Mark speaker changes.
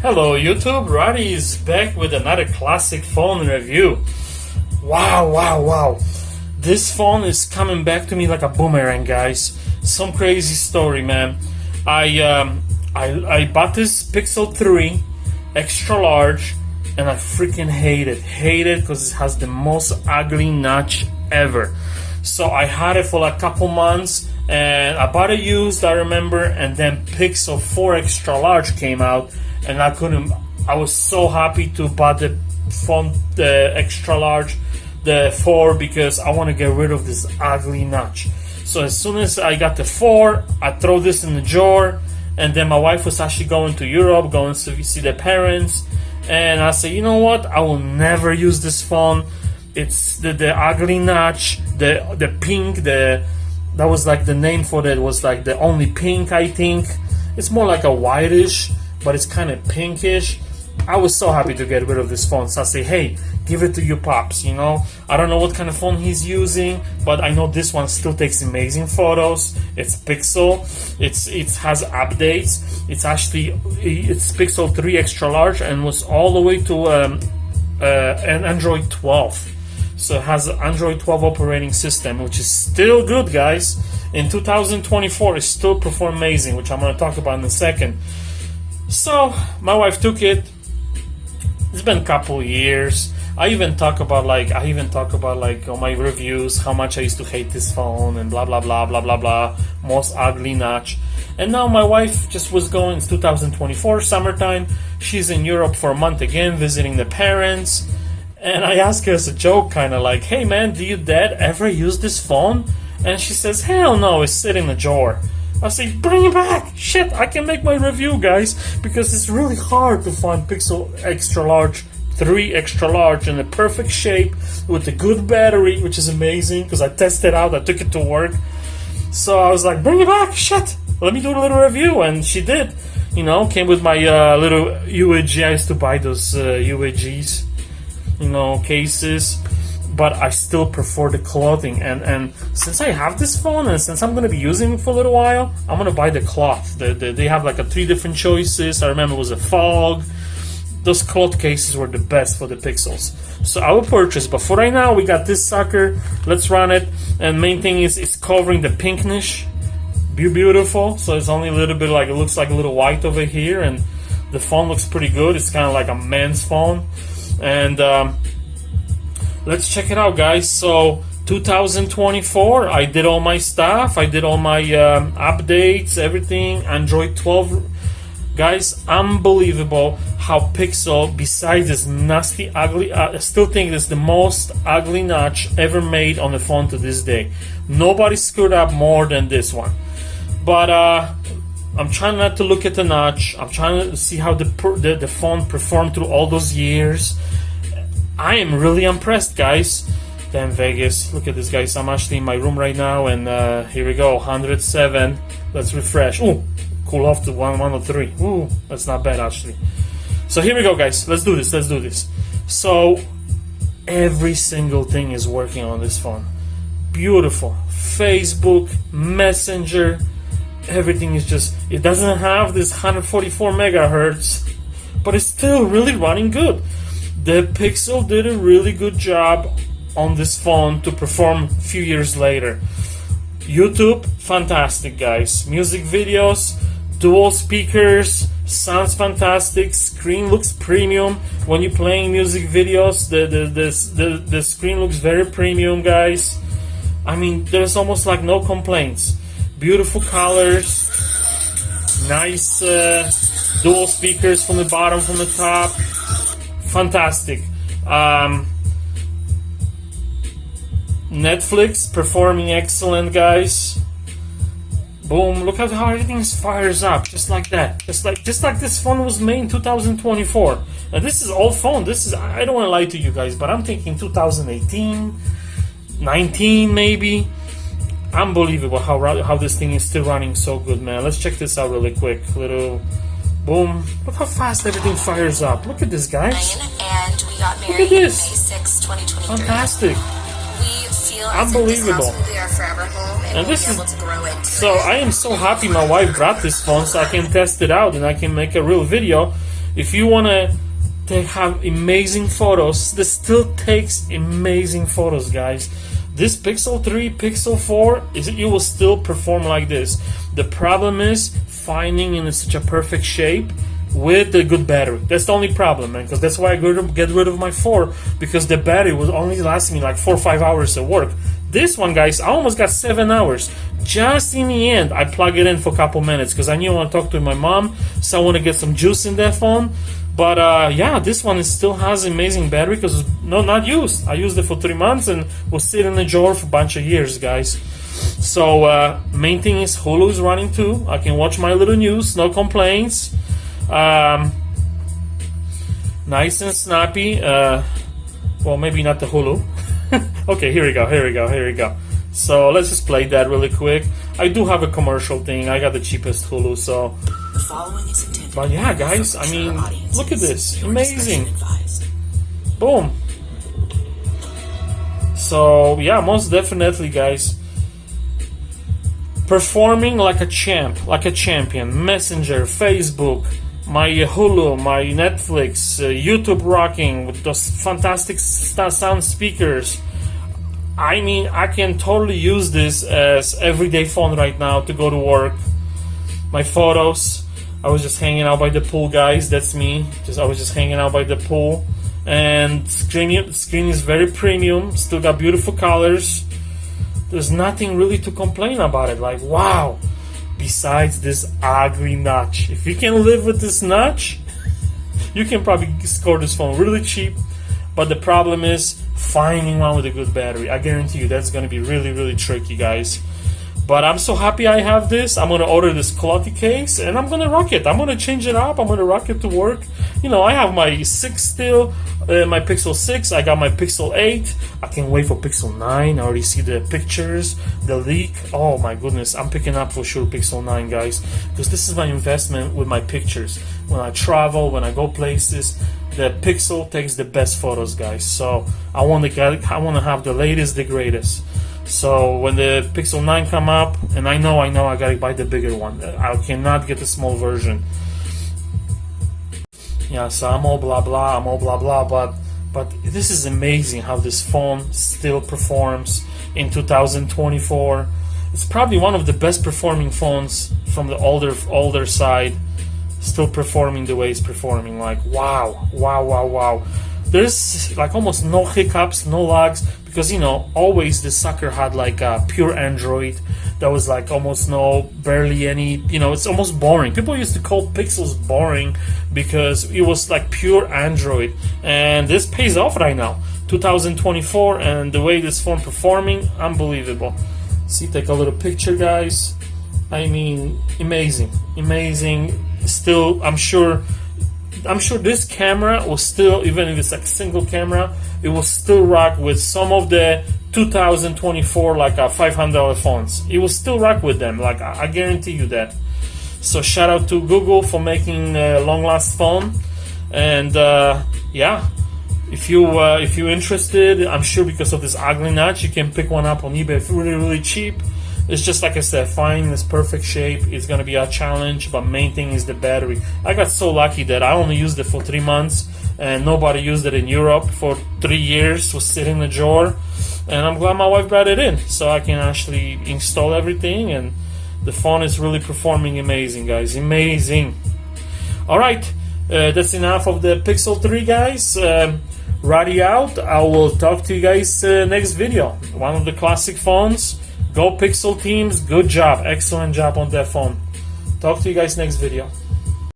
Speaker 1: Hello YouTube, Radi is back with another classic phone review. Wow. This phone is coming back to me like a boomerang, guys. Some crazy story, man. I bought this Pixel 3 extra large and I freaking hate it because it has the most ugly notch ever. So I had it for like a couple months and I bought it used, I remember, and then Pixel 4 extra large came out and I was so happy to buy the phone, the extra large, the 4, because I want to get rid of this ugly notch. So as soon as I got the 4, I throw this in the drawer, and then my wife was actually going to Europe, going to see their parents, and I said, you know what, I will never use this phone. It's the ugly notch, the pink, that was like the name for that, was like the only pink, I think. It's more like a whitish, but it's kind of pinkish. I was so happy to get rid of this phone, so I say, hey, give it to your pops, you know. I don't know what kind of phone he's using, but I know this one still takes amazing photos. It's Pixel, it has updates. It's Pixel 3 extra large and was all the way to an Android 12. So it has an Android 12 operating system, which is still good, guys. In 2024, it still performs amazing, which I'm going to talk about in a second. So my wife took it. It's been a couple years. I even talk about like on my reviews how much I used to hate this phone and blah blah blah blah blah blah, most ugly notch. And now my wife just was going, it's 2024 summertime. She's in Europe for a month again, visiting the parents. And I asked her as a joke, kind of like, hey man, do your dad ever use this phone? And she says, hell no, it's sitting in the drawer. I say, bring it back! Shit, I can make my review, guys, because it's really hard to find Pixel extra large, 3 extra large in the perfect shape with a good battery, which is amazing because I tested it out, I took it to work. So I was like, bring it back! Shit! Let me do a little review, and she did. You know, came with my little UAG. I used to buy those UAGs, you know, cases. But I still prefer the clothing, and since I have this phone and since I'm gonna be using it for a little while, I'm gonna buy the cloth. They have like 3 different choices. I remember it was a fog. Those cloth cases were the best for the Pixels, so I will purchase. But for right now, we got this sucker. Let's run it. And main thing is it's covering the pinkness, beautiful. So it's only a little bit like, it looks like a little white over here, and the phone looks pretty good. It's kind of like a man's phone, and let's check it out, guys. So 2024, I did all my stuff. I did all my updates, everything. Android 12, guys, unbelievable how Pixel, besides this nasty, ugly, I still think it's the most ugly notch ever made on the phone to this day. Nobody screwed up more than this one. But I'm trying not to look at the notch. I'm trying to see how the phone performed through all those years. I am really impressed, guys. Damn Vegas, look at this, guys. I'm actually in my room right now, and here we go, 107. Let's refresh. Ooh, cool off to 103. Ooh, that's not bad actually. So here we go, guys. Let's do this. So every single thing is working on this phone. Beautiful. Facebook, Messenger, everything is just, it doesn't have this 144 megahertz, but it's still really running good. The Pixel did a really good job on this phone to perform a few years later. YouTube, fantastic, guys. Music videos, dual speakers, sounds fantastic. Screen looks premium when you're playing music videos. The screen looks very premium, guys. I mean, there's almost like no complaints. Beautiful colors, nice dual speakers from the bottom, from the top. Fantastic. Netflix performing excellent, guys. Boom! Look at how everything fires up, just like that. Just like this phone was made in 2024. And this is old phone. This is, I don't want to lie to you guys, but I'm thinking 2018, 19 maybe. Unbelievable how this thing is still running so good, man. Let's check this out really quick. Little boom. Look how fast everything fires up. Look at this, guys.
Speaker 2: And we got married
Speaker 1: Look at this.
Speaker 2: May 6, 2023.
Speaker 1: Fantastic.
Speaker 2: We feel
Speaker 1: Unbelievable.
Speaker 2: as if this house will be our forever home, and
Speaker 1: And
Speaker 2: we'll
Speaker 1: this
Speaker 2: be
Speaker 1: is,
Speaker 2: able to grow into
Speaker 1: so
Speaker 2: it.
Speaker 1: I am so happy my wife brought this phone so I can test it out and I can make a real video. if you want to have amazing photos, this still takes amazing photos, guys. This Pixel 3, Pixel 4, it will still perform like this. The problem is finding in such a perfect shape with a good battery. That's the only problem, man, because that's why I get rid of my 4, because the battery will only last me like 4 or 5 hours of work. This one, guys, I almost got 7 hours. Just in the end, I plug it in for a couple minutes because I knew I want to talk to my mom, so I want to get some juice in that phone. But yeah, this one still has amazing battery because not used. I used it for 3 months and will sit in the drawer for a bunch of years, guys. So main thing is Hulu is running too. I can watch my little news, no complaints. Nice and snappy. Well, maybe not the Hulu. Okay, here we go. So let's just play that really quick. I do have a commercial thing. I got the cheapest Hulu, so.
Speaker 3: The following is intended.
Speaker 1: But yeah, guys, I mean, look at this. Amazing. Boom. So yeah, most definitely, guys. Performing like a champ, like a champion. Messenger, Facebook, my Hulu, my Netflix, YouTube rocking with those fantastic sound speakers. I mean, I can totally use this as everyday phone right now to go to work. My photos. I was just hanging out by the pool, guys. That's me. I was just hanging out by the pool. And screen is very premium. Still got beautiful colors. There's nothing really to complain about it. Like, wow. Besides this ugly notch. If you can live with this notch, you can probably score this phone really cheap. But the problem is finding one with a good battery. I guarantee you that's going to be really, really tricky, guys. But I'm so happy I have this. I'm going to order this clothy case and I'm going to rock it. I'm going to change it up. I'm going to rock it to work. You know, I have my 6 still, my Pixel 6. I got my Pixel 8. I can't wait for Pixel 9. I already see the pictures, the leak. Oh my goodness. I'm picking up for sure Pixel 9, guys. Because this is my investment with my pictures. When I travel, when I go places, the Pixel takes the best photos, guys. So I want to have the latest, the greatest. So when the Pixel 9 come up, and I know I gotta buy the bigger one. I cannot get the small version. Yeah, so I'm all blah blah, but this is amazing how this phone still performs in 2024. It's probably one of the best performing phones from the older side, still performing the way it's performing. Like wow. There's like almost no hiccups, no lags, because you know always the sucker had like a pure Android. There was like almost barely any, you know, it's almost boring. People used to call Pixels boring because it was like pure Android, and this pays off right now, 2024, and the way this phone performing, unbelievable. See, take a little picture, guys. I mean, amazing. Still, I'm sure this camera will still, even if it's like a single camera, it will still rock with some of the 2024 like $500 phones. It will still rock with them. Like I guarantee you that. So shout out to Google for making a long-last phone. And yeah, if you're interested, I'm sure because of this ugly notch, you can pick one up on eBay for really, really cheap. It's just like I said, finding this perfect shape is going to be a challenge, but main thing is the battery. I got so lucky that I only used it for 3 months, and nobody used it in Europe for 3 years. It was sitting in the drawer, and I'm glad my wife brought it in, so I can actually install everything, and the phone is really performing amazing, guys. Amazing. Alright, that's enough of the Pixel 3, guys. Radi out. I will talk to you guys next video. One of the classic phones. Go Pixel teams, good job, excellent job on that phone. Talk to you guys next video.